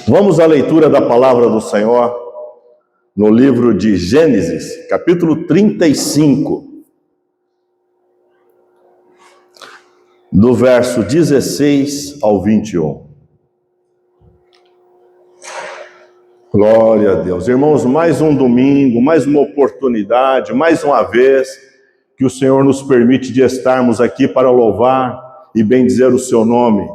Vamos à leitura da palavra do Senhor no livro de Gênesis, capítulo 35, do verso 16 ao 21. Glória a Deus. Irmãos, mais um domingo, mais uma oportunidade, mais uma vez que o Senhor nos permite de estarmos aqui para louvar e bendizer o seu nome,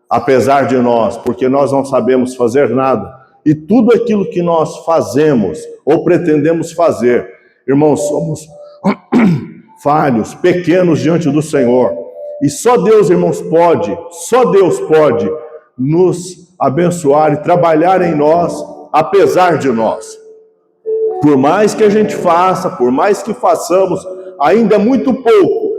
apesar de nós, porque nós não sabemos fazer nada. E tudo aquilo que nós fazemos ou pretendemos fazer, irmãos, somos falhos, pequenos diante do Senhor. E só Deus, irmãos, só Deus pode nos abençoar e trabalhar em nós, apesar de nós. Por mais que a gente faça, por mais que façamos, ainda é muito pouco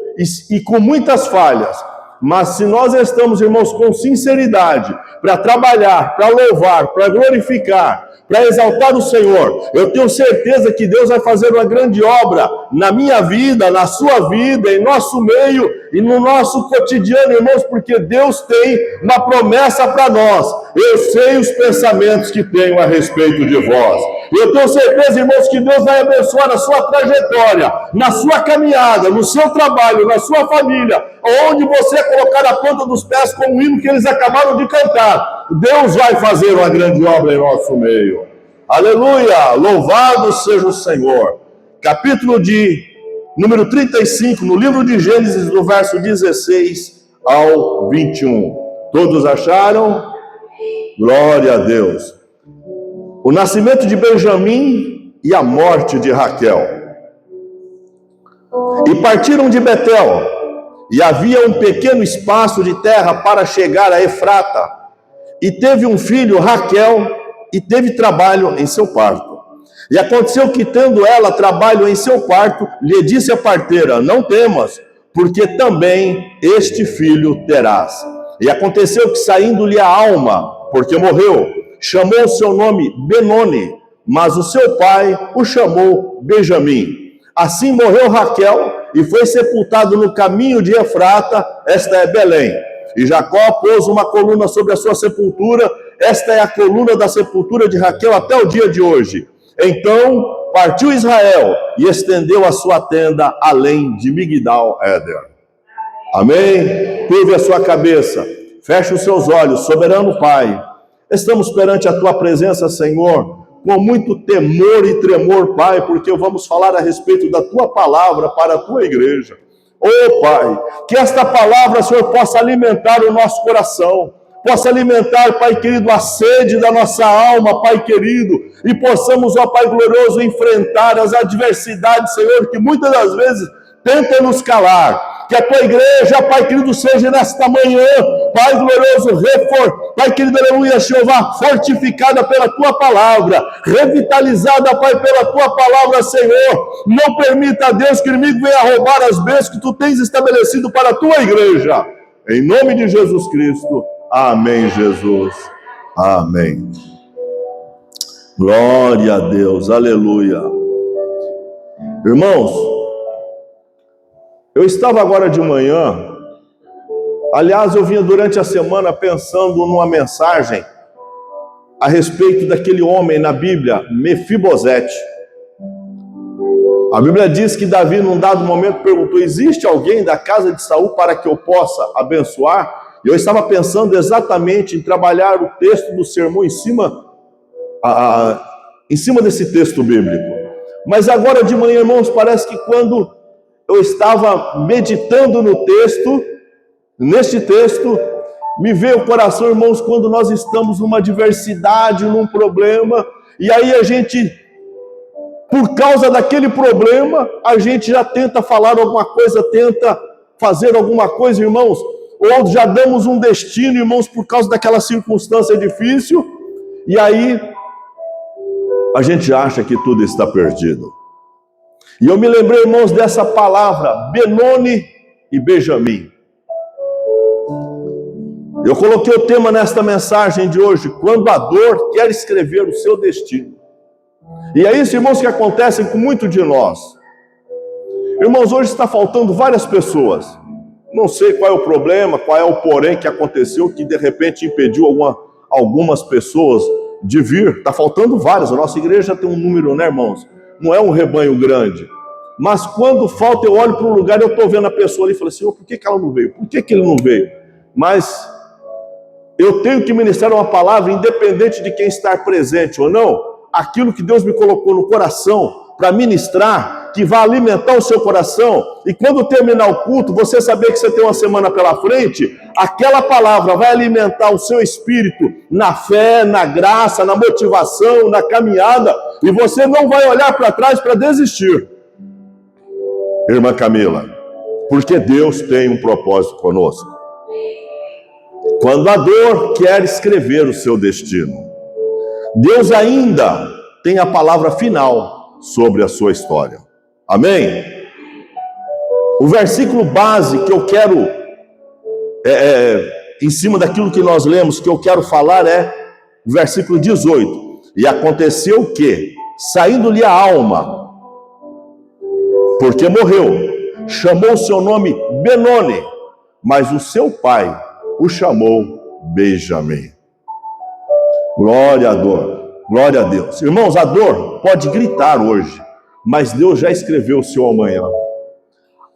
e com muitas falhas. Mas se nós estamos, irmãos, com sinceridade, para trabalhar, para louvar, para glorificar, para exaltar o Senhor, eu tenho certeza que Deus vai fazer uma grande obra na minha vida, na sua vida, em nosso meio e no nosso cotidiano, irmãos, porque Deus tem uma promessa para nós. Eu sei os pensamentos que tenho a respeito de vós. Eu tenho certeza, irmãos, que Deus vai abençoar a sua trajetória, na sua caminhada, no seu trabalho, na sua família, onde você colocar a ponta dos pés como o hino que eles acabaram de cantar. Deus vai fazer uma grande obra em nosso meio. Aleluia! Louvado seja o Senhor. Capítulo de número 35, no livro de Gênesis, do verso 16 ao 21. Todos acharam? Glória a Deus. O nascimento de Benjamim e a morte de Raquel. E partiram de Betel, e havia um pequeno espaço de terra para chegar a Efrata. E teve um filho, Raquel, e teve trabalho em seu parto. E aconteceu que, tendo ela trabalho em seu parto, lhe disse a parteira: não temas, porque também este filho terás. E aconteceu que, saindo-lhe a alma, porque morreu, chamou o seu nome Benoni, mas o seu pai o chamou Benjamim. Assim morreu Raquel e foi sepultado no caminho de Efrata, esta é Belém. E Jacó pôs uma coluna sobre a sua sepultura, esta é a coluna da sepultura de Raquel até o dia de hoje. Então partiu Israel e estendeu a sua tenda além de Migdal-Éder. Amém? Curve a sua cabeça, feche os seus olhos, soberano Pai. Estamos perante a tua presença, Senhor, com muito temor e tremor, Pai, porque vamos falar a respeito da tua palavra para a tua igreja. Oh, Pai, que esta palavra, Senhor, possa alimentar o nosso coração, possa alimentar, Pai querido, a sede da nossa alma, Pai querido, e possamos, ó Pai glorioso, enfrentar as adversidades, Senhor, que muitas das vezes tentam nos calar. Que a tua igreja, Pai querido, seja nesta manhã, Pai glorioso, Pai querido, aleluia, Jeová, fortificada pela tua palavra, revitalizada, Pai, pela tua palavra, Senhor. Não permita, Deus, que o inimigo venha roubar as bênçãos que tu tens estabelecido para a tua igreja. Em nome de Jesus Cristo. Amém, Jesus. Amém. Glória a Deus. Aleluia. Irmãos, eu estava agora de manhã, aliás, eu vinha durante a semana pensando numa mensagem a respeito daquele homem na Bíblia, Mefibosete. A Bíblia diz que Davi, num dado momento, perguntou: existe alguém da casa de Saul para que eu possa abençoar? E eu estava pensando exatamente em trabalhar o texto do sermão em cima desse texto bíblico. Mas agora de manhã, irmãos, parece que quando eu estava meditando no texto, neste texto, me veio o coração, irmãos, quando nós estamos numa adversidade, num problema, e aí a gente, por causa daquele problema, a gente já tenta falar alguma coisa, tenta fazer alguma coisa, irmãos, ou já damos um destino, irmãos, por causa daquela circunstância difícil, e aí a gente acha que tudo está perdido. E eu me lembrei, irmãos, dessa palavra, Benoni e Benjamim. Eu coloquei o tema nesta mensagem de hoje: quando a dor quer escrever o seu destino. E é isso, irmãos, que acontece com muito de nós. Irmãos, hoje está faltando várias pessoas. Não sei qual é o problema, qual é o porém que aconteceu, que de repente impediu algumas pessoas de vir, está faltando várias, a nossa igreja tem um número, né, irmãos? Não é um rebanho grande, mas quando falta, eu olho para um lugar e eu estou vendo a pessoa ali e falo, Senhor, por que ela não veio? Por que ele não veio? Mas eu tenho que ministrar uma palavra, independente de quem estar presente ou não, aquilo que Deus me colocou no coração para ministrar, que vai alimentar o seu coração, e quando terminar o culto, você saber que você tem uma semana pela frente, aquela palavra vai alimentar o seu espírito na fé, na graça, na motivação, na caminhada, e você não vai olhar para trás para desistir. Irmã Camila, porque Deus tem um propósito conosco. Quando a dor quer escrever o seu destino, Deus ainda tem a palavra final sobre a sua história. Amém? O versículo base que eu quero, em cima daquilo que nós lemos, que eu quero falar é o versículo 18. E aconteceu que, saindo-lhe a alma, porque morreu, chamou seu nome Benoni, mas o seu pai o chamou Benjamim. Glória a dor, glória a Deus. Irmãos, a dor pode gritar hoje, mas Deus já escreveu o seu amanhã.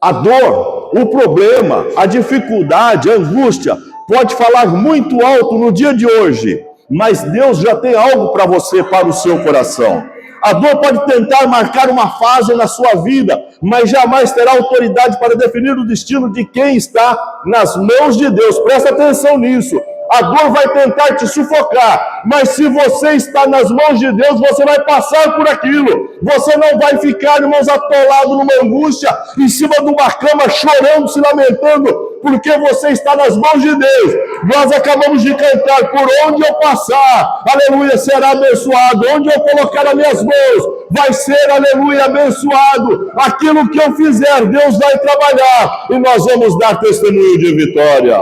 A dor, o problema, a dificuldade, a angústia, pode falar muito alto no dia de hoje, mas Deus já tem algo para você, para o seu coração. A dor pode tentar marcar uma fase na sua vida, mas jamais terá autoridade para definir o destino de quem está nas mãos de Deus. Presta atenção nisso. A dor vai tentar te sufocar, mas se você está nas mãos de Deus, você vai passar por aquilo. Você não vai ficar, irmãos, atolado numa angústia, em cima de uma cama, chorando, se lamentando, porque você está nas mãos de Deus. Nós acabamos de cantar, por onde eu passar, aleluia, será abençoado. Onde eu colocar as minhas mãos, vai ser, aleluia, abençoado. Aquilo que eu fizer, Deus vai trabalhar, e nós vamos dar testemunho de vitória.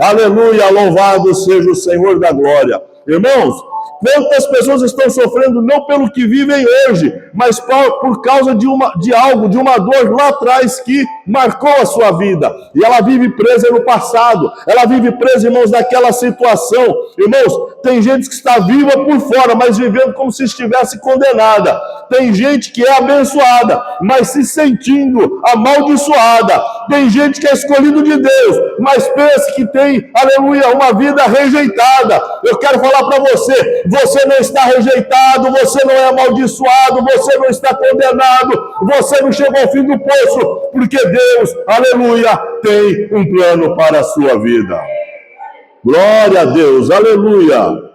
Aleluia, louvado seja o Senhor da glória. Irmãos, quantas pessoas estão sofrendo não pelo que vivem hoje, mas por causa de uma dor lá atrás que marcou a sua vida. E ela vive presa no passado, ela vive presa, irmãos, naquela situação. Irmãos, tem gente que está viva por fora, mas vivendo como se estivesse condenada. Tem gente que é abençoada, mas se sentindo amaldiçoada. Tem gente que é escolhido de Deus, mas pensa que tem, aleluia, uma vida rejeitada. Eu quero falar para você, você não está rejeitado, você não é amaldiçoado, você não está condenado, você não chegou ao fim do poço, porque Deus, aleluia, tem um plano para a sua vida. Glória a Deus, aleluia.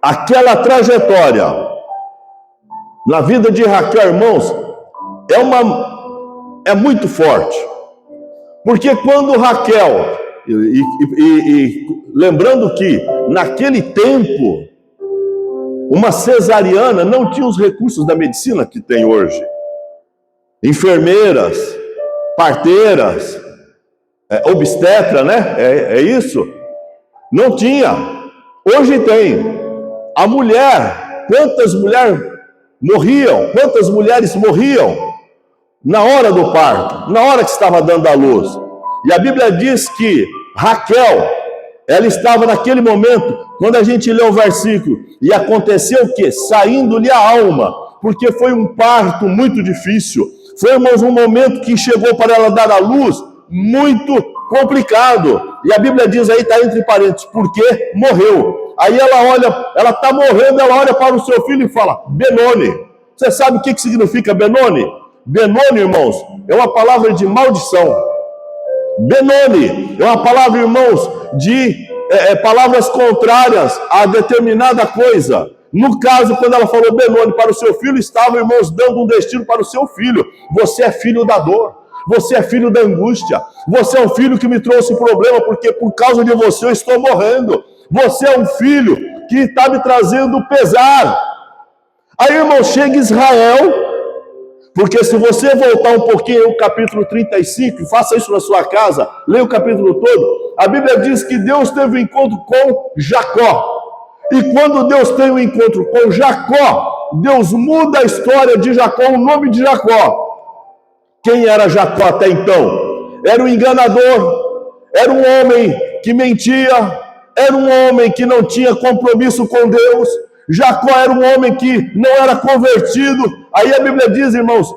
Aquela trajetória na vida de Raquel, irmãos, é muito forte. Porque quando Raquel, lembrando que naquele tempo, uma cesariana não tinha os recursos da medicina que tem hoje. Enfermeiras, parteiras, obstetra, né? É isso? Não tinha. Hoje tem. A mulher, quantas mulheres morriam na hora do parto, na hora que estava dando à luz. E a Bíblia diz que Raquel, ela estava naquele momento, quando a gente lê o versículo, e aconteceu o quê? Saindo-lhe a alma, porque foi um parto muito difícil. Foi, irmãos, um momento que chegou para ela dar à luz muito complicado. E a Bíblia diz aí, está entre parênteses, porque morreu. Aí ela olha, ela está morrendo, ela olha para o seu filho e fala, Benoni. Você sabe o que significa Benoni? Benoni, irmãos, é uma palavra de maldição. Benoni é uma palavra, irmãos, de palavras contrárias a determinada coisa. No caso, quando ela falou Benoni para o seu filho, estava, irmãos, dando um destino para o seu filho. Você é filho da dor. Você é filho da angústia. Você é um filho que me trouxe problema, porque por causa de você eu estou morrendo. Você é um filho que está me trazendo pesar. Aí, irmão, chega Israel, porque se você voltar um pouquinho o capítulo 35, e faça isso na sua casa, leia o capítulo todo, a Bíblia diz que Deus teve um encontro com Jacó. E quando Deus tem um encontro com Jacó, Deus muda a história de Jacó, o nome de Jacó. Quem era Jacó até então? Era um enganador, era um homem que mentia, era um homem que não tinha compromisso com Deus. Jacó era um homem que não era convertido. Aí a Bíblia diz, irmãos,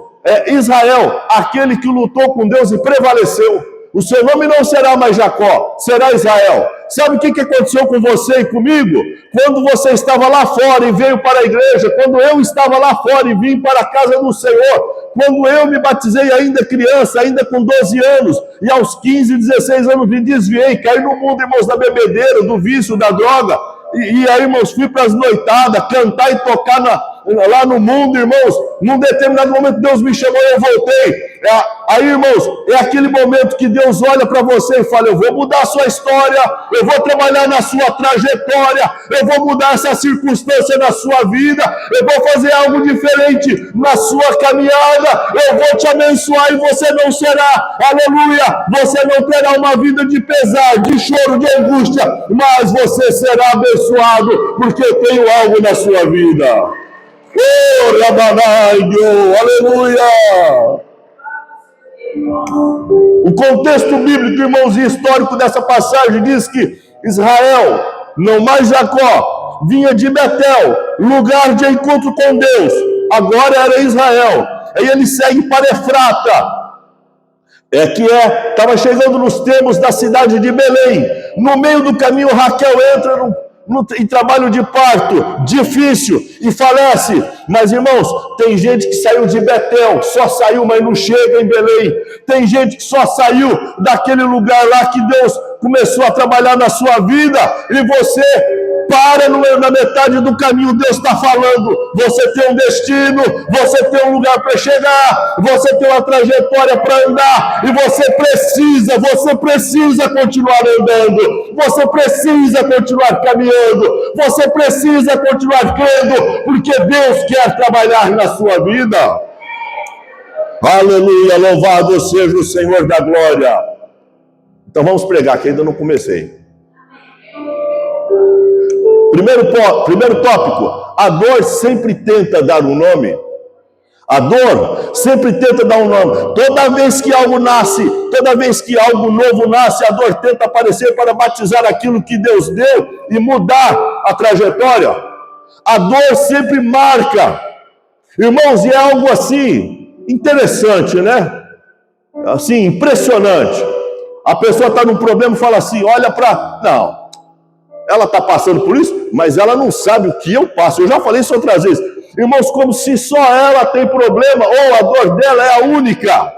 Israel, aquele que lutou com Deus e prevaleceu. O seu nome não será mais Jacó, será Israel. Sabe o que aconteceu com você e comigo? Quando você estava lá fora e veio para a igreja, quando eu estava lá fora e vim para a casa do Senhor, quando eu me batizei ainda criança, ainda com 12 anos, e aos 15, 16 anos me desviei, caí no mundo, irmãos, da bebedeira, do vício, da droga, e aí, irmãos, fui para as noitadas, cantar e tocar lá no mundo, irmãos. Num determinado momento Deus me chamou e eu voltei. Aí, irmãos, é aquele momento que Deus olha para você e fala: eu vou mudar a sua história, eu vou trabalhar na sua trajetória, eu vou mudar essa circunstância na sua vida, eu vou fazer algo diferente na sua caminhada, eu vou te abençoar e você não será, aleluia, você não terá uma vida de pesar, de choro, de angústia, mas você será abençoado, porque eu tenho algo na sua vida. Oh, Rabanaido, aleluia! O contexto bíblico, irmãos, e histórico dessa passagem diz que Israel, não mais Jacó, vinha de Betel, lugar de encontro com Deus, agora era Israel. Aí ele segue para Efrata, estava chegando nos termos da cidade de Belém. No meio do caminho, Raquel entra em trabalho de parto, difícil, e falece. Mas, irmãos, tem gente que saiu de Betel, só saiu, mas não chega em Belém. Tem gente que só saiu daquele lugar lá que Deus começou a trabalhar na sua vida, e você para na metade do caminho. Deus está falando, você tem um destino, você tem um lugar para chegar, você tem uma trajetória para andar, e você precisa continuar andando, você precisa continuar caminhando, você precisa continuar crendo, porque Deus quer trabalhar na sua vida. Aleluia, louvado seja o Senhor da glória. Então vamos pregar, que ainda não comecei. Primeiro tópico, a dor sempre tenta dar um nome. A dor sempre tenta dar um nome. Toda vez que algo nasce, toda vez que algo novo nasce, a dor tenta aparecer para batizar aquilo que Deus deu e mudar a trajetória. A dor sempre marca. Irmãos, e é algo assim, interessante, né? Assim, impressionante. A pessoa está num problema e fala assim, olha para... Não. Ela está passando por isso, mas ela não sabe o que eu passo. Eu já falei isso outras vezes. Irmãos, como se só ela tem problema, ou a dor dela é a única.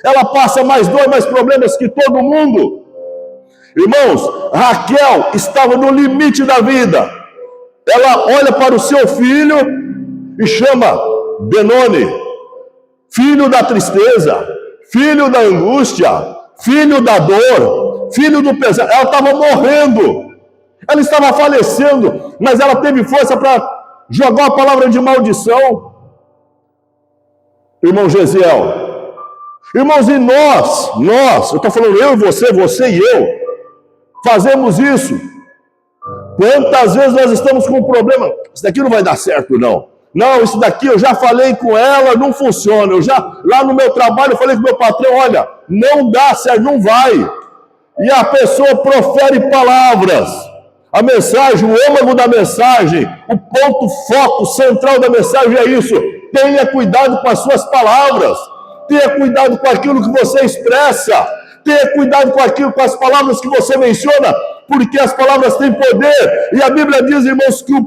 Ela passa mais dor, mais problemas que todo mundo. Irmãos, Raquel estava no limite da vida. Ela olha para o seu filho e chama Benoni, filho da tristeza, filho da angústia, filho da dor, filho do pesar. Ela estava morrendo. Ela estava falecendo, mas ela teve força para jogar a palavra de maldição. Irmão Gesiel, irmãos, e nós, eu estou falando eu e você e eu, fazemos isso. Quantas vezes nós estamos com um problema, isso daqui não vai dar certo não. Não, isso daqui eu já falei com ela, não funciona. Lá no meu trabalho, eu falei com o meu patrão, olha, não dá certo, não vai. E a pessoa profere palavras. A mensagem, o âmago da mensagem, o ponto foco central da mensagem é isso. Tenha cuidado com as suas palavras. Tenha cuidado com aquilo que você expressa. Tenha cuidado com as palavras que você menciona, porque as palavras têm poder. E a Bíblia diz, irmãos, que o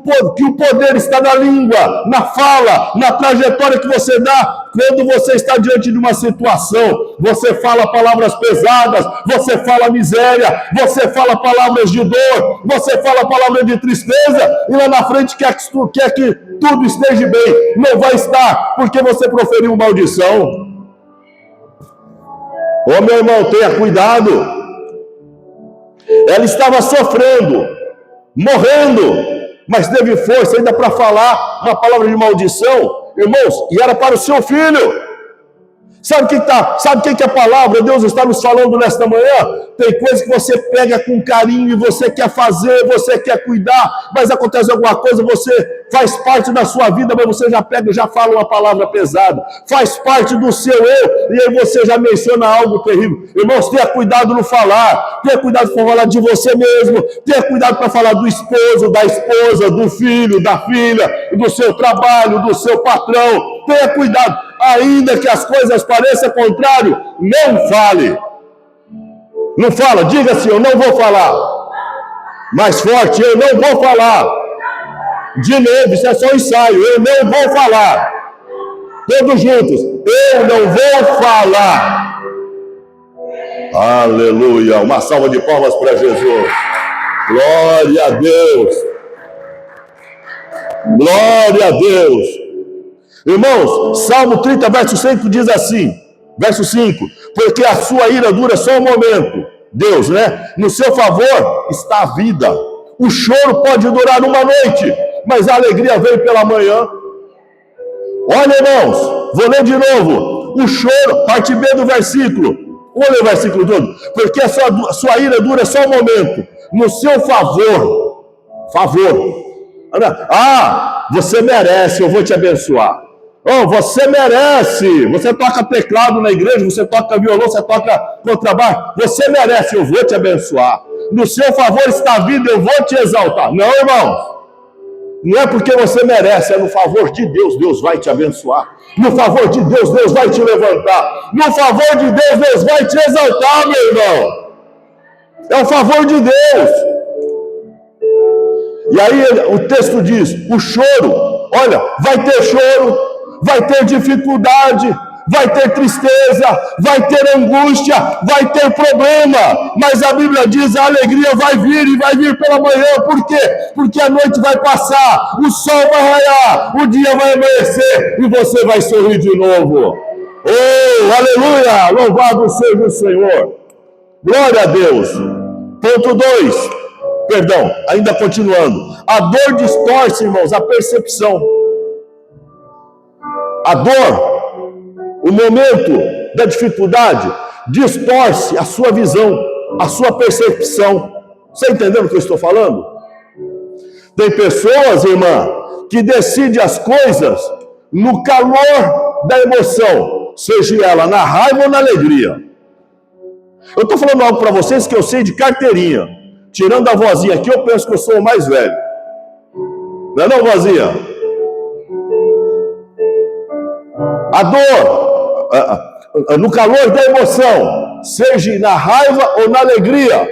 poder está na língua, na fala, na trajetória que você dá. Quando você está diante de uma situação, você fala palavras pesadas, você fala miséria, você fala palavras de dor, você fala palavras de tristeza, e lá na frente quer que tudo esteja bem. Não vai estar, porque você proferiu maldição. Ô meu irmão, tenha cuidado. Ela estava sofrendo, morrendo, mas teve força ainda para falar uma palavra de maldição, irmãos, e era para o seu filho. Sabe o que a palavra Deus está nos falando nesta manhã? Tem coisa que você pega com carinho e você quer fazer, você quer cuidar, mas acontece alguma coisa, você faz parte da sua vida, mas você já pega e já fala uma palavra pesada. Faz parte do seu eu, e aí você já menciona algo terrível. Irmãos, tenha cuidado no falar, tenha cuidado para falar de você mesmo, tenha cuidado para falar do esposo, da esposa, do filho, da filha, do seu trabalho, do seu patrão. Tenha cuidado, ainda que as coisas pareçam contrário, não fale. Não fala, diga assim, eu não vou falar. Mais forte, eu não vou falar. De novo, isso é só ensaio, eu não vou falar. Todos juntos, eu não vou falar. Aleluia, uma salva de palmas para Jesus. Glória a Deus. Glória a Deus. Irmãos, Salmo 30, verso 5 diz assim, verso 5, porque a sua ira dura só um momento, Deus, né? No seu favor está a vida. O choro pode durar uma noite, mas a alegria vem pela manhã. Olha, irmãos, vou ler de novo. O choro, parte B do versículo. Vou ler o versículo todo. Porque a sua ira dura só um momento. No seu favor. Você merece, eu vou te abençoar. Oh, você merece. Você toca teclado na igreja, você toca violão, você toca contrabaixo. Você merece, eu vou te abençoar. No seu favor está a vida, eu vou te exaltar. Não, irmãos. Não é porque você merece, é no favor de Deus, Deus vai te abençoar. No favor de Deus, Deus vai te levantar. No favor de Deus, Deus vai te exaltar, meu irmão. É o favor de Deus. E aí o texto diz, o choro, olha, vai ter choro, vai ter dificuldade, vai ter tristeza, vai ter angústia, vai ter problema, mas a Bíblia diz, a alegria vai vir e vai vir pela manhã. Por quê? Porque a noite vai passar, o sol vai raiar, o dia vai amanhecer e você vai sorrir de novo. Oh, aleluia, louvado seja o Senhor. Glória a Deus. Ponto 2, perdão, ainda continuando. A dor distorce, irmãos, a percepção. A dor, o momento da dificuldade, distorce a sua visão, a sua percepção. Você está entendendo o que eu estou falando? Tem pessoas, irmã, que decidem as coisas no calor da emoção, seja ela na raiva ou na alegria. Eu estou falando algo para vocês que eu sei de carteirinha. Tirando a vozinha aqui, eu penso que eu sou o mais velho. Não é não, vozinha? A dor, no calor da emoção, seja na raiva ou na alegria,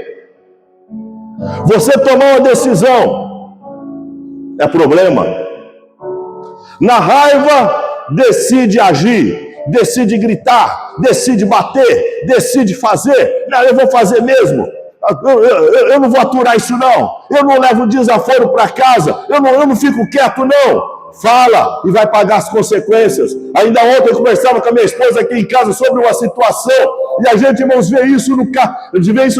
você tomar uma decisão, é problema. Na raiva, decide agir, decide gritar, decide bater, decide fazer. Não, eu vou fazer mesmo. Eu não vou aturar isso não. Eu não levo desaforo para casa. Eu não fico quieto não. Fala e vai pagar as consequências. Ainda ontem eu conversava com a minha esposa aqui em casa sobre uma situação, e a gente, irmãos, vê isso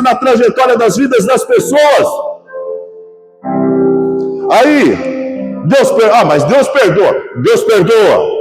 na trajetória das vidas das pessoas. Aí, mas Deus perdoa.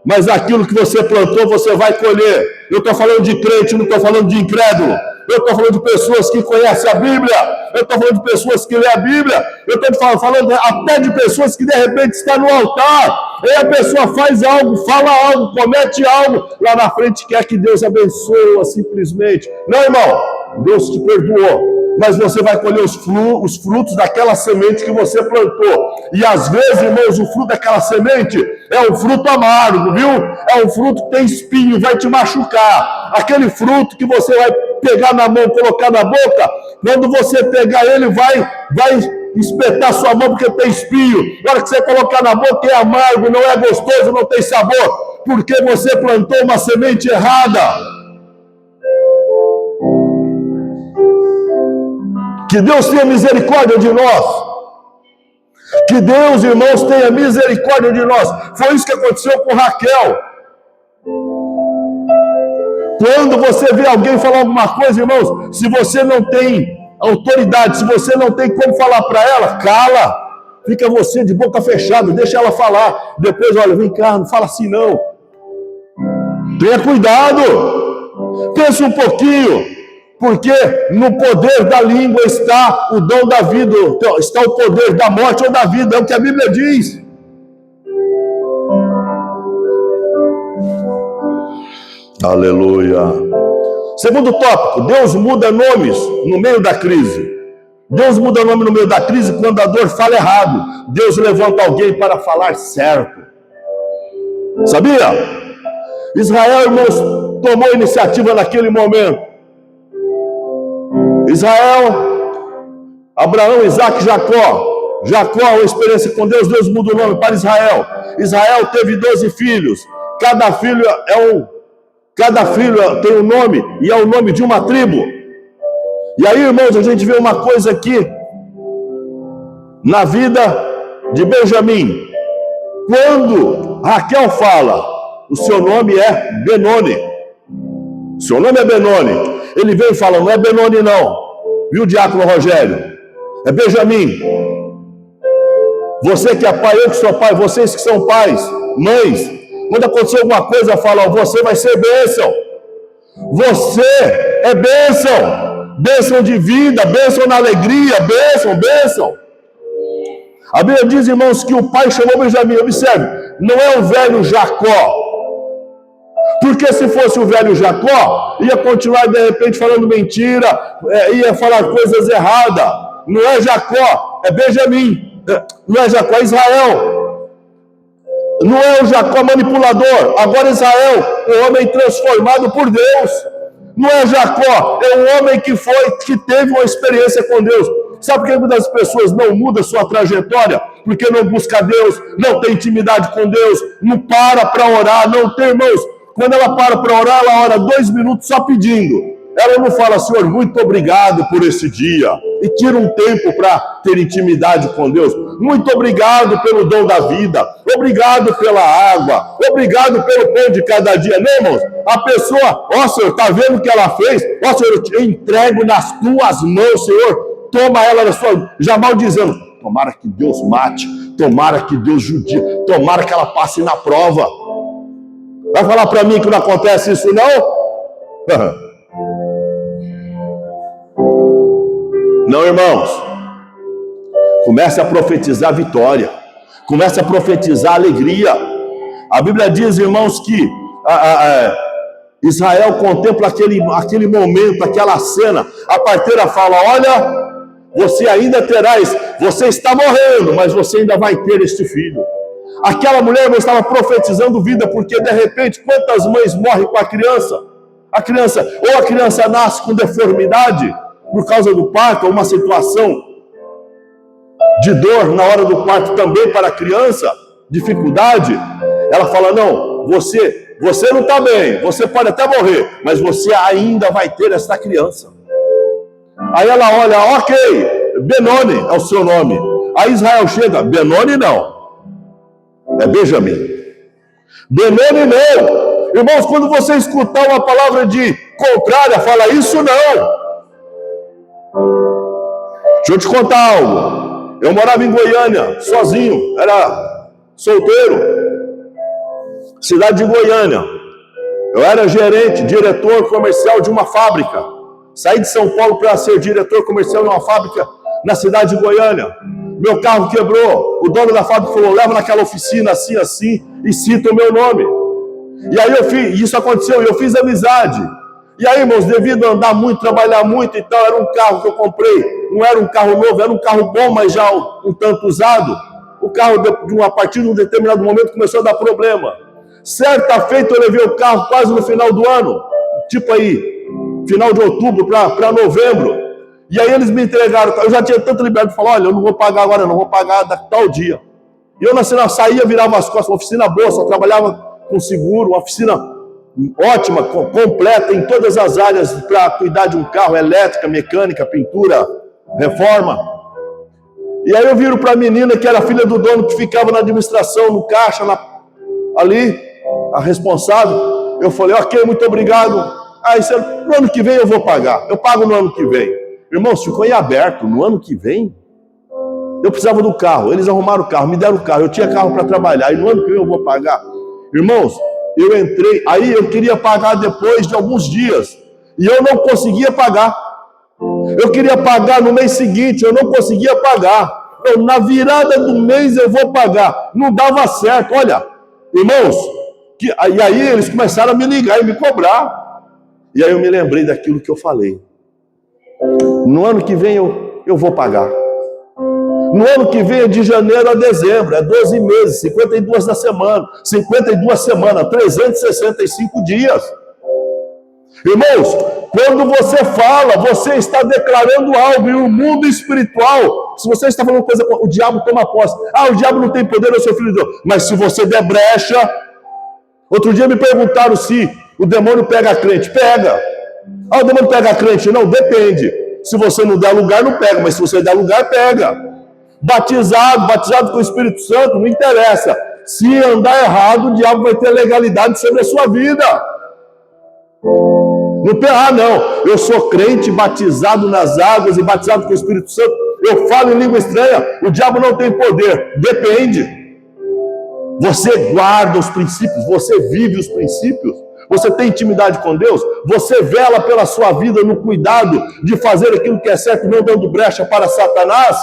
Mas aquilo que você plantou, você vai colher. Eu estou falando de crente, não estou falando de incrédulo. Eu estou falando de pessoas que conhecem a Bíblia. Eu estou falando de pessoas que lêem a Bíblia. Eu estou falando até de pessoas que de repente estão no altar. E a pessoa faz algo, fala algo, comete algo. Lá na frente quer que Deus abençoe simplesmente. Não, irmão. Deus te perdoou. Mas você vai colher os frutos daquela semente que você plantou. E às vezes, irmãos, o fruto daquela semente é um fruto amargo, viu? É um fruto que tem espinho, vai te machucar. Aquele fruto que você vai pegar na mão, colocar na boca, quando você pegar ele, vai espetar sua mão porque tem espinho. Na hora que você colocar na boca é amargo, não é gostoso, não tem sabor, porque você plantou uma semente errada. Que Deus tenha misericórdia de nós. Que Deus, irmãos, tenha misericórdia de nós. Foi isso que aconteceu com Raquel. Quando você vê alguém falar alguma coisa, irmãos, se você não tem autoridade, se você não tem como falar para ela, cala. Fica você de boca fechada, deixa ela falar. Depois, olha, vem cá, não fala assim não. Tenha cuidado. Pensa um pouquinho, porque no poder da língua está o dom da vida, está o poder da morte ou da vida, é o que a Bíblia diz. Aleluia. Segundo tópico, Deus muda nomes no meio da crise. Deus muda nome no meio da crise quando a dor fala errado. Deus levanta alguém para falar certo. Sabia? Israel, irmãos, tomou iniciativa naquele momento. Israel, Abraão, Isaac, Jacó. Jacó, uma experiência com Deus, Deus muda o nome para Israel. Israel teve 12 filhos. Cada filho tem um nome e é o nome de uma tribo. E aí, irmãos, a gente vê uma coisa aqui na vida de Benjamim. Quando Raquel fala, o seu nome é Benoni. Seu nome é Benoni. Ele vem e fala, não é Benoni não. Viu, diácono Rogério? É Benjamim. Você que é pai, eu que sou pai, vocês que são pais, mães, quando acontecer alguma coisa, fala, você vai ser bênção. Você é bênção. Bênção de vida, bênção na alegria, bênção. A Bíblia diz, irmãos, que o pai chamou Benjamim. Observe, não é o velho Jacó. Porque se fosse o velho Jacó, ia continuar de repente falando mentira, ia falar coisas erradas. Não é Jacó, é Benjamim. Não é Jacó, é Israel. Não é o Jacó manipulador. Agora Israel, o homem transformado por Deus. Não é Jacó, é um homem que teve uma experiência com Deus. Sabe por que muitas pessoas não mudam sua trajetória? Porque não busca Deus, não tem intimidade com Deus, não para orar, não tem, irmãos. Quando ela para orar, ela ora 2 minutos só pedindo. Ela não fala, Senhor, muito obrigado por esse dia. E tira um tempo para ter intimidade com Deus. Muito obrigado pelo dom da vida. Obrigado pela água. Obrigado pelo pão de cada dia. Não, irmãos? A pessoa, Senhor, está vendo o que ela fez? Senhor, eu te entrego nas tuas mãos, Senhor. Toma ela na sua... Já maldizendo. Tomara que Deus mate. Tomara que Deus judie. Tomara que ela passe na prova. Vai falar para mim que não acontece isso, não? Não, irmãos. Comece a profetizar vitória. Comece a profetizar alegria. A Bíblia diz, irmãos, que Israel contempla aquele momento, aquela cena. A parteira fala, olha, você ainda terás, você está morrendo, mas você ainda vai ter este filho. Aquela mulher estava profetizando vida, porque de repente, quantas mães morrem com a criança? A criança nasce com deformidade, por causa do parto, ou uma situação de dor na hora do parto também para a criança, dificuldade. Ela fala, não, você não está bem, você pode até morrer, mas você ainda vai ter essa criança. Aí ela olha, ok, Benoni é o seu nome. Aí Israel chega, Benoni não, é Benjamim. Benoni não. Irmãos, quando você escutar uma palavra de contrária, fala, isso não. Deixa eu te contar algo. Eu morava em Goiânia, sozinho, era solteiro. Cidade de Goiânia. Eu era gerente, diretor comercial de uma fábrica. Saí de São Paulo para ser diretor comercial de uma fábrica na cidade de Goiânia. Meu carro quebrou. O dono da fábrica falou, leva naquela oficina assim, e cita o meu nome. E aí isso aconteceu, e eu fiz amizade. E aí, irmãos, devido a andar muito, trabalhar muito e tal, era um carro que eu comprei. Não era um carro novo, era um carro bom, mas já um tanto usado. O carro, a partir de um determinado momento, começou a dar problema. Certa feita, eu levei o carro quase no final do ano. Tipo aí, final de outubro para novembro. E aí eles me entregaram. Eu já tinha tanta liberdade de falar, olha, eu não vou pagar agora, eu não vou pagar tal dia. E eu saía, virava as costas, uma oficina boa, só trabalhava com seguro, uma oficina ótima, completa em todas as áreas para cuidar de um carro, elétrica, mecânica, pintura, reforma. E aí eu viro para a menina que era filha do dono, que ficava na administração, no caixa, ali, a responsável. Eu falei, ok, muito obrigado. No ano que vem eu vou pagar. Eu pago no ano que vem. Irmãos, ficou em aberto. No ano que vem, eu precisava do carro. Eles arrumaram o carro, me deram o carro. Eu tinha carro para trabalhar. E no ano que vem eu vou pagar. Irmãos, eu entrei, aí eu queria pagar depois de alguns dias, e eu não conseguia pagar. Eu queria pagar no mês seguinte, eu não conseguia pagar. Na virada do mês eu vou pagar. Não dava certo. Olha, irmãos, e aí eles começaram a me ligar e me cobrar. E aí eu me lembrei daquilo que eu falei. No ano que vem eu vou pagar. No ano que vem é de janeiro a dezembro, é 12 meses, 52 da semana, 52 semanas, 365 dias. Irmãos, quando você fala, você está declarando algo, e o mundo espiritual, se você está falando coisa, o diabo toma posse. O diabo não tem poder, eu sou filho de Deus. Mas se você der brecha, outro dia me perguntaram se o demônio pega a crente. Pega. O demônio pega a crente? Não, depende. Se você não der lugar, não pega, mas se você der lugar, pega. Batizado com o Espírito Santo, não interessa. Se andar errado, o diabo vai ter legalidade sobre a sua vida. Não, eu sou crente, batizado nas águas e batizado com o Espírito Santo, eu falo em língua estranha, o diabo não tem poder. Depende. Você guarda os princípios, você vive os princípios, você tem intimidade com Deus, você vela pela sua vida no cuidado de fazer aquilo que é certo, não dando brecha para Satanás.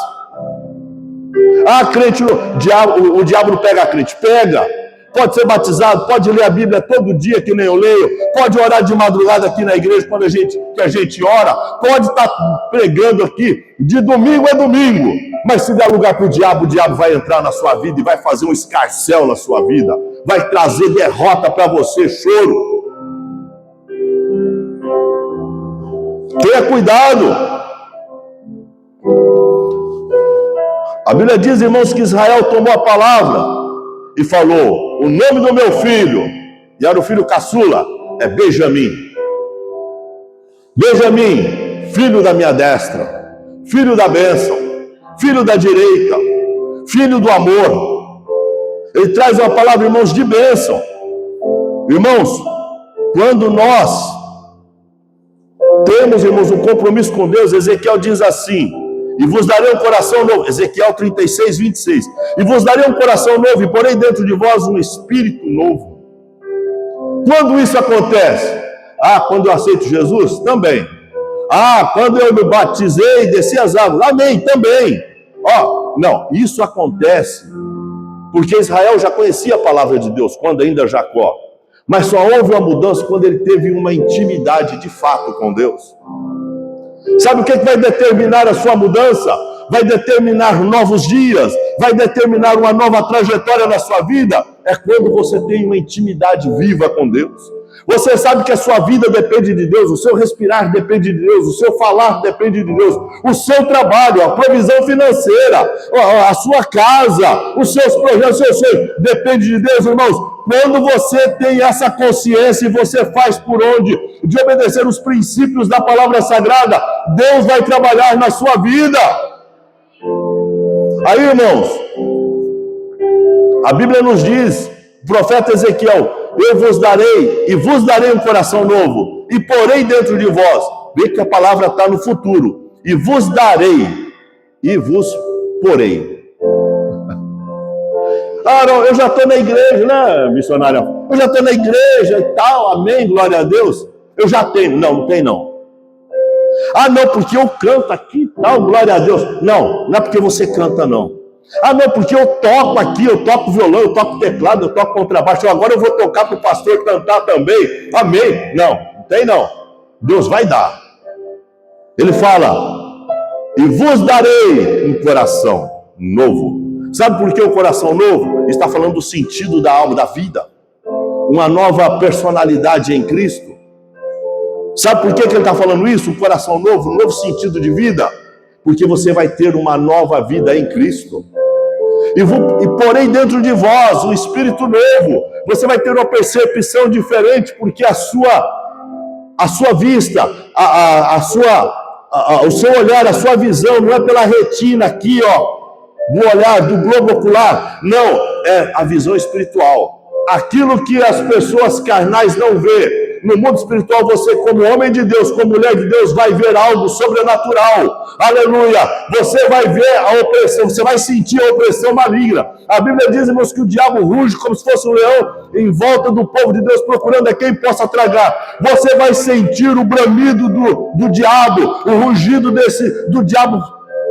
Crente, o diabo não pega a crente. Pega. Pode ser batizado, pode ler a Bíblia todo dia, que nem eu leio, pode orar de madrugada aqui na igreja, quando a gente ora, pode estar pregando aqui, de domingo a domingo, mas se der lugar para o diabo vai entrar na sua vida e vai fazer um escarcéu na sua vida, vai trazer derrota para você, choro. Tenha cuidado. A Bíblia diz, irmãos, que Israel tomou a palavra e falou, o nome do meu filho, e era o filho caçula, é Benjamim. Benjamim, filho da minha destra, filho da bênção, filho da direita, filho do amor. Ele traz uma palavra, irmãos, de bênção. Irmãos, quando nós temos, irmãos, um compromisso com Deus, Ezequiel diz assim, e vos darei um coração novo, Ezequiel 36, 26, e vos darei um coração novo, e porei dentro de vós um espírito novo. Quando isso acontece? Quando eu aceito Jesus? Também. Quando eu me batizei e desci as águas? Amém, também. Não, isso acontece porque Israel já conhecia a palavra de Deus, quando ainda Jacó, mas só houve uma mudança quando ele teve uma intimidade de fato com Deus. Sabe o que vai determinar a sua mudança? Vai determinar novos dias, vai determinar uma nova trajetória na sua vida. É quando você tem uma intimidade viva com Deus. Você sabe que a sua vida depende de Deus, o seu respirar depende de Deus, o seu falar depende de Deus, o seu trabalho, a provisão financeira, a sua casa, os seus projetos, depende de Deus, irmãos. Quando você tem essa consciência e você faz por onde de obedecer os princípios da palavra sagrada, Deus vai trabalhar na sua vida. Aí, irmãos, a Bíblia nos diz, o profeta Ezequiel, eu vos darei um coração novo, e porei dentro de vós. Vê que a palavra está no futuro. E vos darei, e vos porei. Não, eu já estou na igreja, né, missionária? Eu já estou na igreja e tal, amém, glória a Deus. Eu já tenho. Não tem não. Não, porque eu canto aqui e tal, glória a Deus. Não é porque você canta, não. Não, porque eu toco aqui, eu toco violão, eu toco teclado, eu toco contrabaixo. Agora eu vou tocar para o pastor cantar também. Amém. Não tem não. Deus vai dar. Ele fala, e vos darei um coração novo. Sabe por que o coração novo? Está falando do sentido da alma, da vida. Uma nova personalidade em Cristo. Sabe por que ele está falando isso? Um coração novo, um novo sentido de vida. Porque você vai ter uma nova vida em Cristo. E porei dentro de vós um espírito novo. Você vai ter uma percepção diferente, porque a sua vista, o seu olhar, a sua visão não é pela retina aqui, do olhar, do globo ocular. Não, é a visão espiritual. Aquilo que as pessoas carnais não vê, no mundo espiritual, você como homem de Deus, como mulher de Deus, vai ver algo sobrenatural. Aleluia! Você vai ver a opressão, você vai sentir a opressão maligna. A Bíblia diz, irmãos, que o diabo ruge como se fosse um leão em volta do povo de Deus, procurando a quem possa tragar. Você vai sentir o bramido do diabo, o rugido do diabo,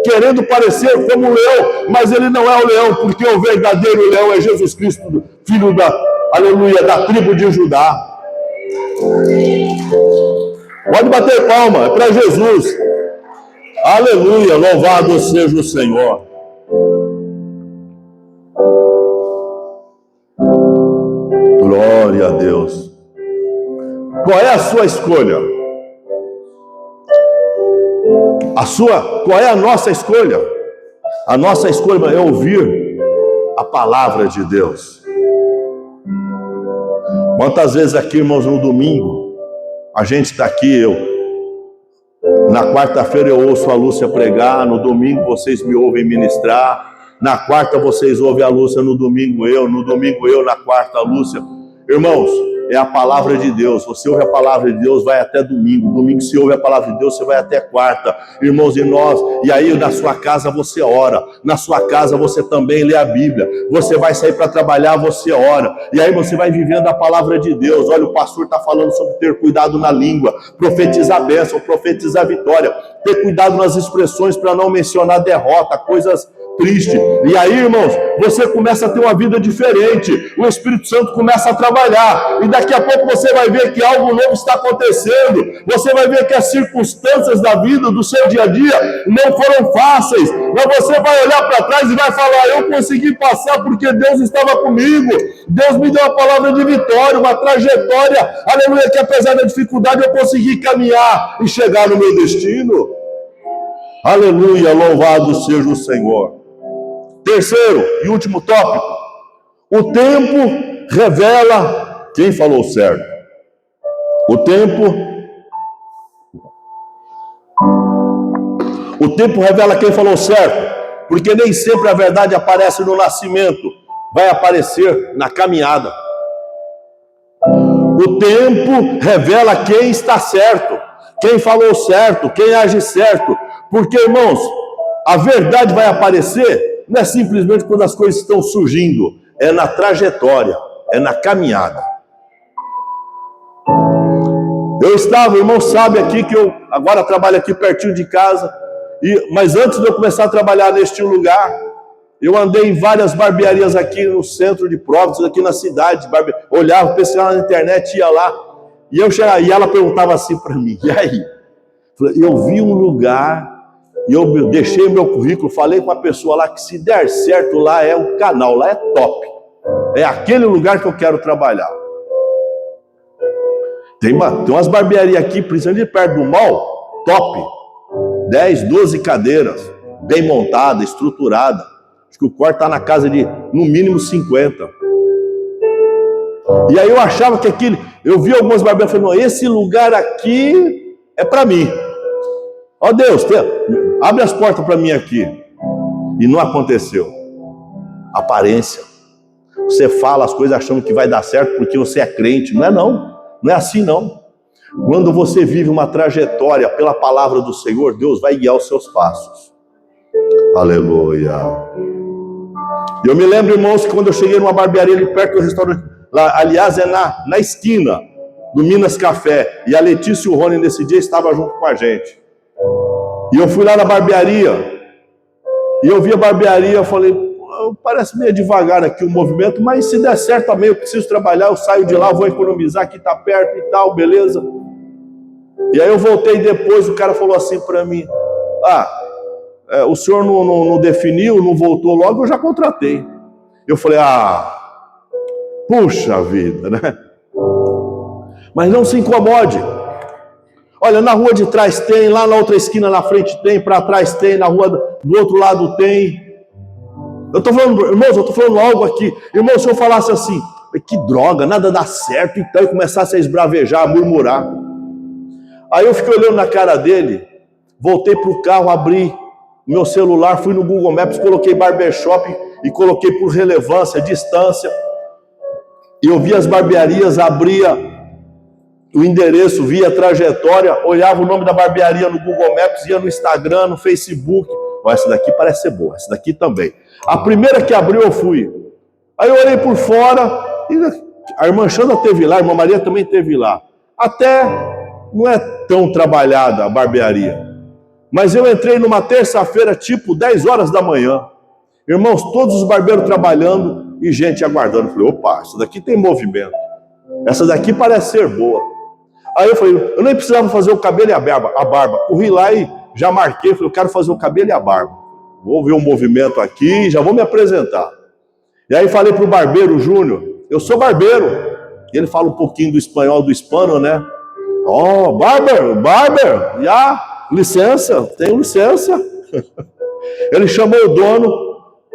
querendo parecer como um leão, mas ele não é o leão, porque o verdadeiro leão é Jesus Cristo, filho aleluia, da tribo de Judá. Pode bater palma, é para Jesus. Aleluia, louvado seja o Senhor. Glória a Deus. Qual é a sua escolha? Qual é a nossa escolha? A nossa escolha é ouvir a palavra de Deus. Quantas vezes aqui, irmãos, no domingo, a gente está aqui, na quarta-feira eu ouço a Lúcia pregar, no domingo vocês me ouvem ministrar, na quarta vocês ouvem a Lúcia, no domingo eu, na quarta a Lúcia. Irmãos, é a palavra de Deus. Você ouve a palavra de Deus, vai até domingo. Domingo se ouve a palavra de Deus, você vai até quarta. Irmãos, e aí na sua casa você ora. Na sua casa você também lê a Bíblia. Você vai sair para trabalhar, você ora. E aí você vai vivendo a palavra de Deus. Olha, o pastor está falando sobre ter cuidado na língua, profetizar a bênção, profetizar a vitória, ter cuidado nas expressões para não mencionar derrota, coisas triste. E aí, irmãos, você começa a ter uma vida diferente. O Espírito Santo começa a trabalhar. E daqui a pouco você vai ver que algo novo está acontecendo. Você vai ver que as circunstâncias da vida, do seu dia a dia, não foram fáceis. Mas você vai olhar para trás e vai falar: eu consegui passar porque Deus estava comigo. Deus me deu uma palavra de vitória, uma trajetória. Aleluia, que apesar da dificuldade eu consegui caminhar e chegar no meu destino. Aleluia, louvado seja o Senhor. Terceiro e último tópico: o tempo revela quem falou certo. O tempo revela quem falou certo, porque nem sempre a verdade aparece no nascimento, vai aparecer na caminhada. O tempo revela quem está certo, quem falou certo, quem age certo, porque, irmãos, a verdade vai aparecer não é simplesmente quando as coisas estão surgindo, é na trajetória, é na caminhada. Eu estava, irmão, sabe aqui que eu agora trabalho aqui pertinho de casa, mas antes de eu começar a trabalhar neste lugar, eu andei em várias barbearias aqui no centro de Providence, aqui na cidade, olhava, pesquisava na internet, ia lá, e ela perguntava assim para mim: e aí? Eu vi um lugar, e eu deixei o meu currículo, falei com a pessoa lá que se der certo, lá é o canal, lá é top. É aquele lugar que eu quero trabalhar. Tem umas barbearias aqui, principalmente perto do mall, top. 10, 12 cadeiras, bem montada, estruturada. Acho que o corte está na casa de, no mínimo, 50. E aí eu achava que eu vi algumas barbearias e falei: não, esse lugar aqui é para mim. Ó Deus, abre as portas para mim aqui. E não aconteceu. Aparência. Você fala as coisas achando que vai dar certo porque você é crente. Não é não. Não é assim não. Quando você vive uma trajetória pela palavra do Senhor, Deus vai guiar os seus passos. Aleluia. Eu me lembro, irmãos, que quando eu cheguei numa barbearia ali perto do restaurante, lá, aliás, é na esquina do Minas Café, e a Letícia e o Rony nesse dia estavam junto com a gente. E eu fui lá na barbearia, e eu vi a barbearia, eu falei: parece meio devagar aqui o movimento, mas se der certo também, eu preciso trabalhar, eu saio de lá, vou economizar, aqui tá perto e tal, beleza? E aí eu voltei depois, o cara falou assim para mim: o senhor não definiu, não voltou logo, eu já contratei. Eu falei: puxa vida, né? Mas não se incomode. Olha, na rua de trás tem, lá na outra esquina na frente tem, para trás tem, na rua do outro lado tem. Eu estou falando, irmãos, eu estou falando algo aqui. Irmão, se eu falasse assim: que droga, nada dá certo, então, e começasse a esbravejar, a murmurar. Aí eu fiquei olhando na cara dele, voltei para o carro, abri meu celular, fui no Google Maps, coloquei barbershop e coloquei por relevância, distância. E eu vi as barbearias, abria o endereço, via a trajetória, olhava o nome da barbearia no Google Maps, ia no Instagram, no Facebook. Oh, essa daqui parece ser boa, essa daqui também. A primeira que abriu eu fui. Aí eu olhei por fora, e a irmã Xanda teve lá, a irmã Maria também teve lá. Até não é tão trabalhada a barbearia. Mas eu entrei numa terça-feira, tipo 10 horas da manhã. Irmãos, todos os barbeiros trabalhando e gente aguardando. Eu falei, opa, essa daqui tem movimento. Essa daqui parece ser boa. Aí eu falei, eu nem precisava fazer o cabelo e a barba. Corri lá e já marquei, falei, eu quero fazer o cabelo e a barba. Vou ver o movimento aqui, já vou me apresentar. E aí falei pro barbeiro Júnior, eu sou barbeiro. E ele fala um pouquinho do espanhol, do hispano, né? Oh, barber, licença, tenho licença. Ele chamou o dono,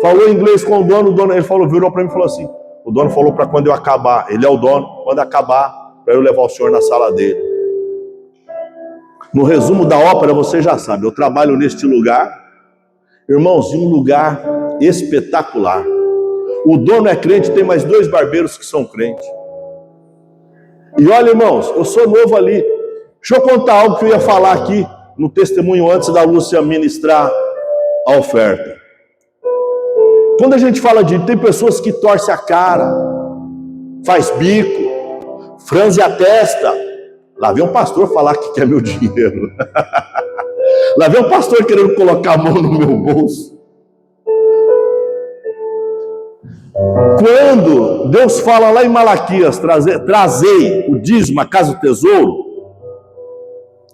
falou inglês com o dono, ele falou, virou para mim e falou assim, o dono falou para quando eu acabar, ele é o dono, quando acabar, para eu levar o senhor na sala dele. No resumo da ópera, você já sabe, eu trabalho neste lugar, irmãos, em um lugar espetacular. O dono é crente, tem mais 2 barbeiros que são crentes. E olha, irmãos, eu sou novo ali. Deixa eu contar algo que eu ia falar aqui no testemunho antes da Lúcia ministrar a oferta. Quando a gente fala de... Tem pessoas que torcem a cara, faz bico, franze a testa. Lá vem um pastor falar que quer meu dinheiro. Lá vem um pastor querendo colocar a mão no meu bolso. Quando Deus fala lá em Malaquias, trazei o dízimo à casa do tesouro,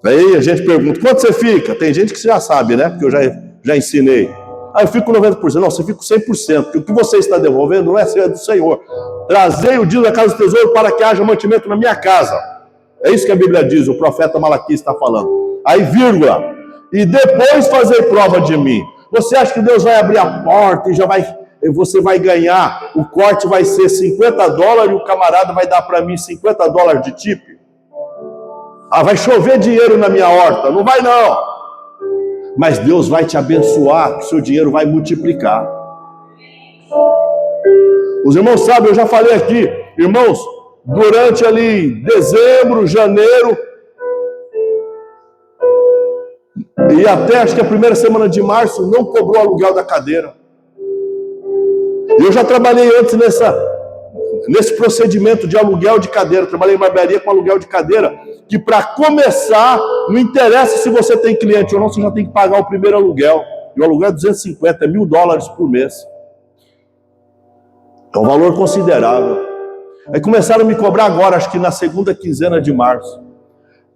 aí a gente pergunta, quanto você fica? Tem gente que já sabe, né? Porque eu já ensinei. Aí eu fico 90%. Não, você fica 100%, porque o que você está devolvendo não é do Senhor. Trazei o dízimo à casa do tesouro para que haja mantimento na minha casa. É isso que a Bíblia diz, o profeta Malaquias está falando. Aí, vírgula, e depois fazer prova de mim. Você acha que Deus vai abrir a porta e você vai ganhar, o corte vai ser $50 e o camarada vai dar para mim $50 de tip? Ah, vai chover dinheiro na minha horta. Não vai não. Mas Deus vai te abençoar, o seu dinheiro vai multiplicar. Os irmãos sabem, eu já falei aqui, irmãos, durante ali dezembro, janeiro, e até acho que a primeira semana de março, não cobrou o aluguel da cadeira. Eu já trabalhei antes nesse procedimento de aluguel de cadeira. Trabalhei em barbearia com aluguel de cadeira, que para começar, não interessa se você tem cliente ou não, você já tem que pagar o primeiro aluguel. E o aluguel é 250, é $1.000 por mês. É um valor considerável. Aí começaram a me cobrar agora, acho que na segunda quinzena de março.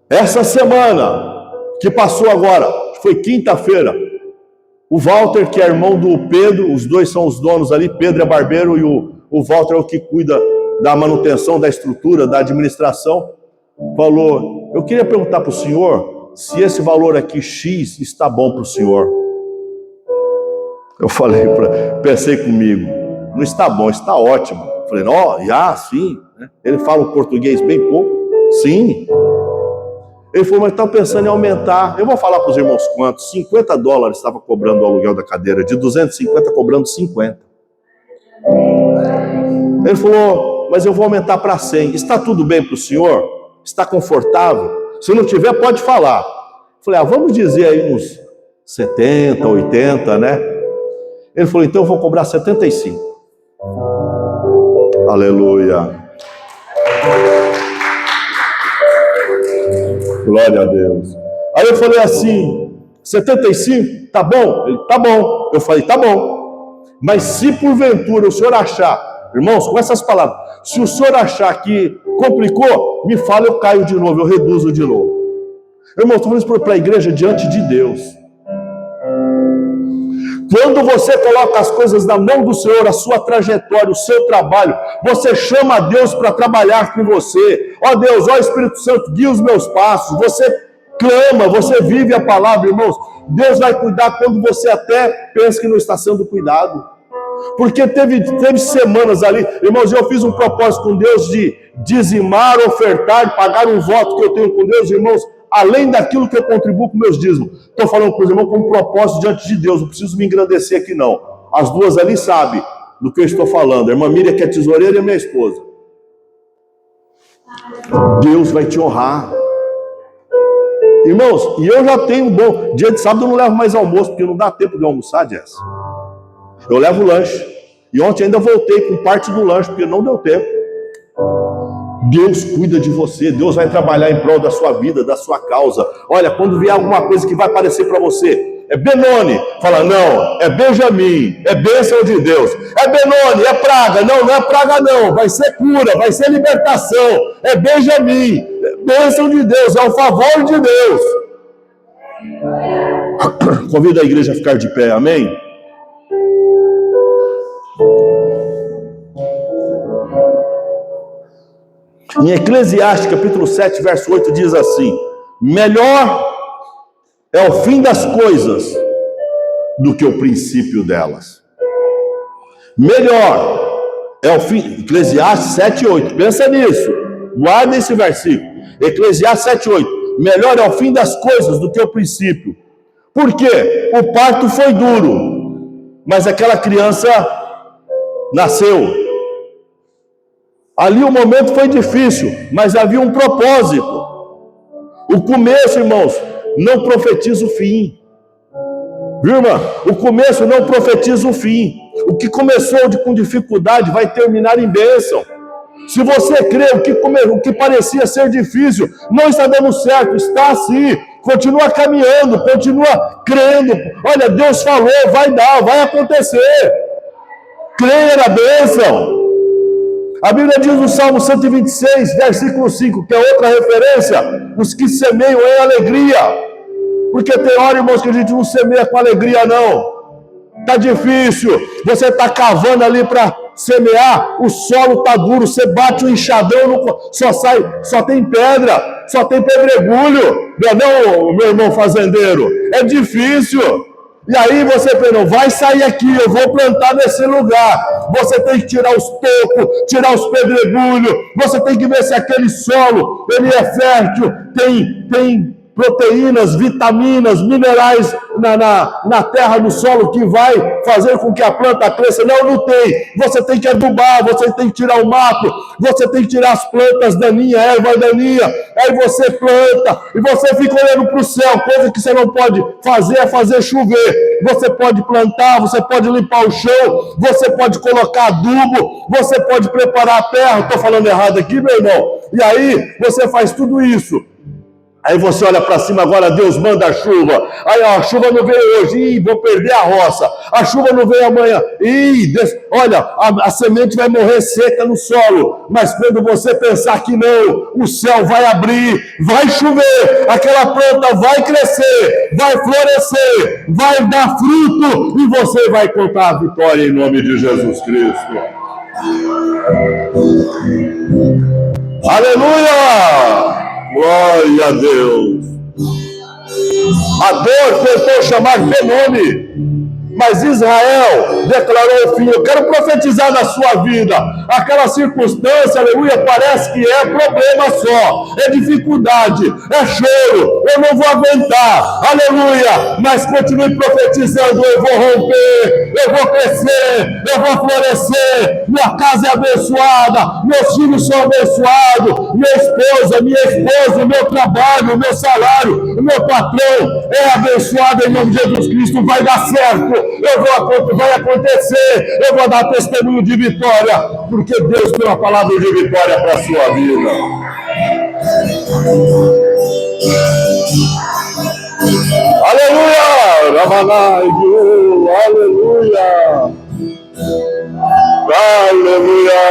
Essa semana que passou agora, foi quinta-feira, o Walter, que é irmão do Pedro, os dois são os donos ali, Pedro é barbeiro e o Walter é o que cuida da manutenção, da estrutura, da administração, falou, eu queria perguntar para o senhor se esse valor aqui X está bom para o senhor. Eu falei, pensei comigo, não está bom, está ótimo. Eu falei, ó, sim. Ele fala um português bem pouco, sim. Ele falou, mas estava pensando em aumentar. Eu vou falar para os irmãos quantos. $50 estava cobrando o aluguel da cadeira. De 250 cobrando 50. Ele falou, mas eu vou aumentar para 100. Está tudo bem para o senhor? Está confortável? Se não tiver, pode falar. Eu falei, vamos dizer aí uns 70, 80, né? Ele falou, então eu vou cobrar 75. Aleluia. Glória a Deus. Aí eu falei assim, 75, tá bom? Ele, tá bom. Eu falei, tá bom. Mas se porventura o senhor achar, irmãos, com essas palavras, se o senhor achar que complicou, me fala, eu caio de novo, eu reduzo de novo. Irmãos, estou falando isso para a igreja diante de Deus. Quando você coloca as coisas na mão do Senhor, a sua trajetória, o seu trabalho, você chama a Deus para trabalhar com você. Ó Deus, ó Espírito Santo, guia os meus passos. Você clama, você vive a palavra, irmãos. Deus vai cuidar quando você até pensa que não está sendo cuidado. Porque teve semanas ali, irmãos, eu fiz um propósito com Deus de dizimar, ofertar, pagar um voto que eu tenho com Deus, irmãos, além daquilo que eu contribuo com meus dízimos. Estou falando para os irmãos como propósito diante de Deus, não preciso me engrandecer aqui não. As duas ali sabem do que eu estou falando. A irmã Miriam, que é tesoureira, e a minha esposa. Deus vai te honrar. Irmãos, e eu já tenho um bom... Dia de sábado eu não levo mais almoço, porque não dá tempo de almoçar, Jess. Eu levo lanche. E ontem ainda voltei com parte do lanche, porque não deu tempo. Deus cuida de você. Deus vai trabalhar em prol da sua vida, da sua causa. Olha, quando vier alguma coisa que vai aparecer para você, é Benoni, fala, não, é Benjamim, é bênção de Deus. É Benoni, é praga, não, não é praga não, vai ser cura, vai ser libertação. É Benjamim, é bênção de Deus, é o favor de Deus. Convido a igreja a ficar de pé, amém? Em Eclesiastes, capítulo 7, verso 8, diz assim: melhor é o fim das coisas do que o princípio delas. Melhor é o fim. Eclesiastes 7, 8. Pensa nisso. Guarda esse versículo. Eclesiastes 7, 8. Melhor é o fim das coisas do que o princípio. Por quê? O parto foi duro, mas aquela criança nasceu. Ali o momento foi difícil, mas havia um propósito. O começo, irmãos, não profetiza o fim. Viu, irmã? O começo não profetiza o fim. O que começou com dificuldade vai terminar em bênção. Se você crê o que parecia ser difícil, não está dando certo, está assim. Continua caminhando, continua crendo. Olha, Deus falou, vai dar, vai acontecer. Creia na bênção. A Bíblia diz no Salmo 126, versículo 5, que é outra referência, os que semeiam em alegria. Porque tem hora, irmãos, que a gente não semeia com alegria, não. Está difícil, você está cavando ali para semear, o solo está duro, você bate o enxadão, só tem pedra, só tem pedregulho. Não, meu irmão fazendeiro, é difícil. E aí você pensa, vai sair aqui, eu vou plantar nesse lugar. Você tem que tirar os tocos, tirar os pedregulhos, você tem que ver se aquele solo, ele é fértil, tem proteínas, vitaminas, minerais na terra, no solo, que vai fazer com que a planta cresça. Não tem. Você tem que adubar, você tem que tirar o mato, você tem que tirar as plantas daninhas, erva daninha. Aí você planta e você fica olhando para o céu. Coisa que você não pode fazer é fazer chover. Você pode plantar, você pode limpar o chão, você pode colocar adubo, você pode preparar a terra. Estou falando errado aqui, meu irmão? E aí você faz tudo isso. Aí você olha para cima, agora Deus manda a chuva. Aí ó, a chuva não veio hoje, vou perder a roça. A chuva não veio amanhã. Olha, a semente vai morrer seca no solo. Mas quando você pensar que não, o céu vai abrir, vai chover, aquela planta vai crescer, vai florescer, vai dar fruto e você vai contar a vitória em nome de Jesus Cristo. Aleluia! Glória a Deus. A dor tentou chamar Benoni, mas Israel declarou o fim. Eu quero profetizar na sua vida. Aquela circunstância, aleluia, parece que é problema só, é dificuldade, é choro, eu não vou aguentar, aleluia, mas continue profetizando. Eu vou romper, eu vou crescer, eu vou florescer, minha casa é abençoada, meus filhos são abençoados, minha esposa, o meu trabalho, o meu salário, o meu patrão é abençoado em nome de Jesus Cristo. Vai dar certo, vai acontecer, eu vou dar testemunho de vitória, porque Deus tem uma palavra de vitória para a sua vida. Aleluia! Aleluia! Aleluia!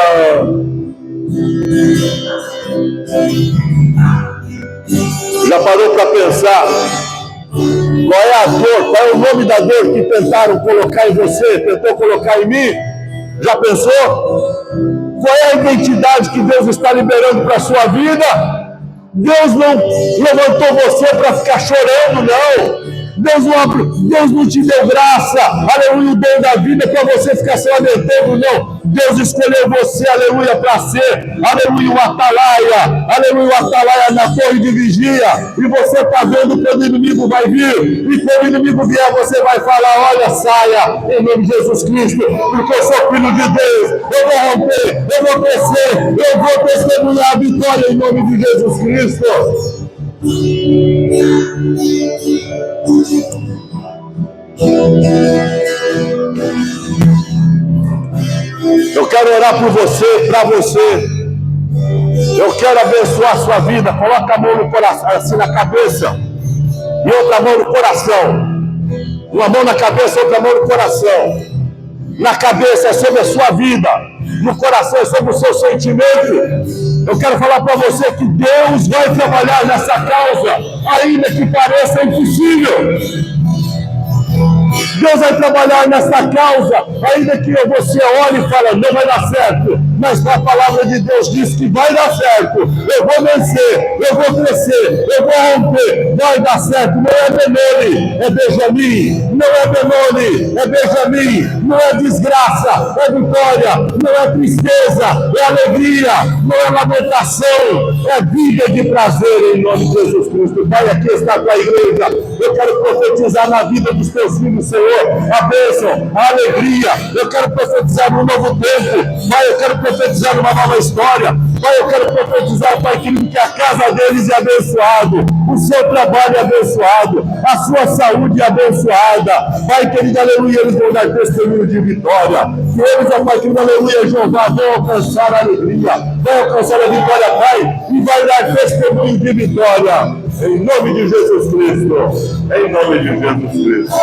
Já parou para pensar? Qual é a dor? Qual é o nome da dor que tentaram colocar em você? Tentou colocar em mim? Já pensou? Qual é a identidade que Deus está liberando para a sua vida? Deus não levantou você para ficar chorando, não. Deus não te deu graça, aleluia, o dom da vida para você ficar se lamentando, não. Deus escolheu você, aleluia, para ser, aleluia, o atalaia na torre de vigia, e você está vendo que o inimigo vai vir, e quando o inimigo vier, você vai falar: olha, saia, em nome de Jesus Cristo, porque eu sou filho de Deus, eu vou romper, eu vou crescer, eu vou testemunhar a vitória em nome de Jesus Cristo. Eu quero orar por você, para você. Eu quero abençoar a sua vida. Coloca a mão no coração, assim na cabeça, e outra mão no coração. Uma mão na cabeça, outra mão no coração. Na cabeça é sobre a sua vida, no coração é sobre o seu sentimento. Eu quero falar para você que Deus vai trabalhar nessa causa, ainda que pareça impossível. Deus vai trabalhar nessa causa, ainda que você olhe e fale: não vai dar certo, mas a palavra de Deus diz que vai dar certo. Eu vou vencer, eu vou crescer, eu vou romper, vai dar certo. Não é Benoni, é Benjamim. Não é Benoni, é Benjamim. Não é desgraça, é vitória. Não é tristeza, é alegria. Não é lamentação, é vida de prazer em nome de Jesus Cristo. Pai, aqui está a tua igreja. Eu quero profetizar na vida dos teus filhos, Senhor, a bênção, a alegria. Eu quero profetizar um novo tempo. Pai, eu quero profetizar uma nova história. Pai, eu quero profetizar, Pai querido, que a casa deles é abençoado, o seu trabalho é abençoado, a sua saúde é abençoada. Pai querido, aleluia, eles vão dar testemunho de vitória. Que eles, Pai querido, aleluia, Jeová, vão alcançar a alegria, vão alcançar a vitória, Pai, e vai dar testemunho de vitória. Em nome de Jesus Cristo. Em nome de Jesus Cristo.